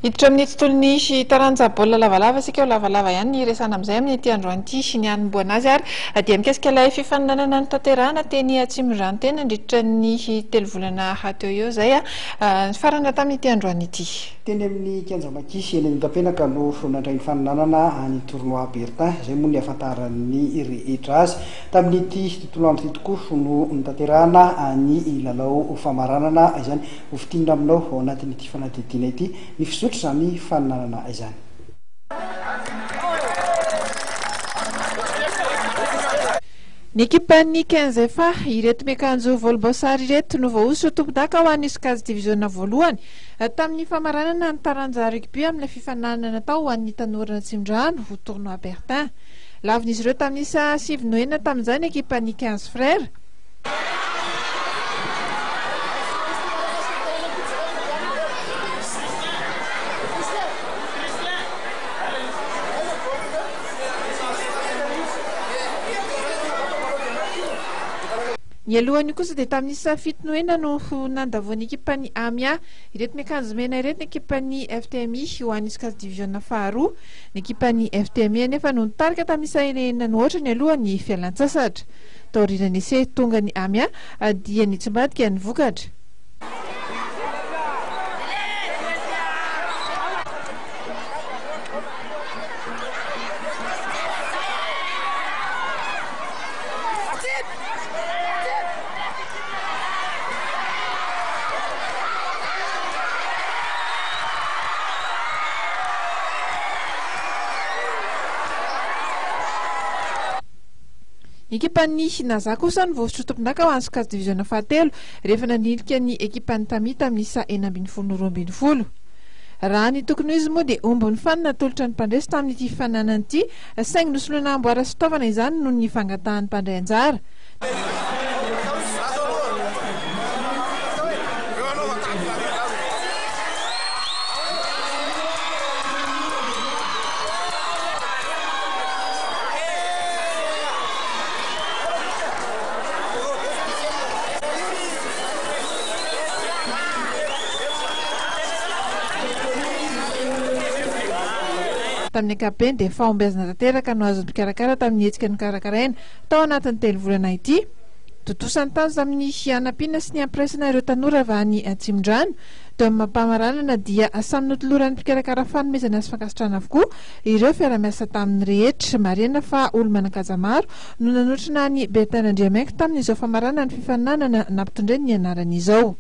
Hiditra amin'ny tontolo nisy taranja baolina lavalava sika ho lavalava ihany ny resana amin'izay amin'ny ity androany ity sy ny hanomboana azy ary dia mikasika ilay fifaninanana ny tanterahana teny Atsimondrano teny nandritra ny 3 volana hateo eo zay farana tamin'ny ity androany ity. Teny amin'ny Kianjamakisy eny Tapenaka no nandray ny faninanana any tournoi Bertin izay moa ny ahafantaran'ny rehetra azy tamin'ity tontolo andro ity tokoa no nitanterahana ny lalao famaranana izany ho fitinina aminao ao anatin'ity fanadihadiana ity ny fizotra izany faninanana izany. Ny ekipan'ny 15 fa ireto miakanjo volomboasary ireto no voahositra tompon-daka ho an'ny Iskaz diviziona voalohany tamin'ny famaranana ny taranja rugby amin'ny fifaninanana tao ho an'ny tanora Atsimondrano ho tournoi Bertin. Lavin'izy ireo tamin'ny isa 7 noenina tamin'izany ny ekipan'ny 15 frères. Ny alohany kosa dia tamin'ny isa 7 noenina no nandavoan'ny ekipan'ny Amia ireto miakanjo mena ireto ny ekipan'ny FTMI ho an'ny Iskaz diviziona faharoa. Ny ekipan'ny FTMI anefa no nitarika tamin'ny isa 9 no ohatra ny alohan'ny fialan-tsasatra. Taorian'ny ese tonga ny Amia dia ny tsimbadika ny vokatra. Ny ekipan'ny Naza kosa no voasotro tompon-daka ho an'ny Iskaz diviziona fahatelo rehefa nanilika ny ekipan'ny Tami tamin'ny isa 9-12. Raha ny tokony izy moa dia omby ny fanina tolotra ny mpandresy tamin'ity fananana ity saingy nosoloana amboara sy fitaovana izany noho ny fangatahan'ny mpandray anjara. Tamin'ny ankapobeny dia fahombiazana tanteraka no azon'ny mpikarakara tamin'ny hetsika ny karakaraina tao anatin'ny 3 volana ity. Totosany tany tamin'ny anampiana sy ny ampiresana ireo tanora avy any Atsimondrano teo amin'ny mampamaranana dia samy notoloran'ny mpikarakara fanomezana sy fankasitrahana avokoa ireo fiara-miasa tamin'ny rehetra. Marihana fa olo manan-kaja maro no nanotrana ny Bertin Andriamainky tamin'izao famaranana ny fifaninanana nampitondray ny anaran'izao.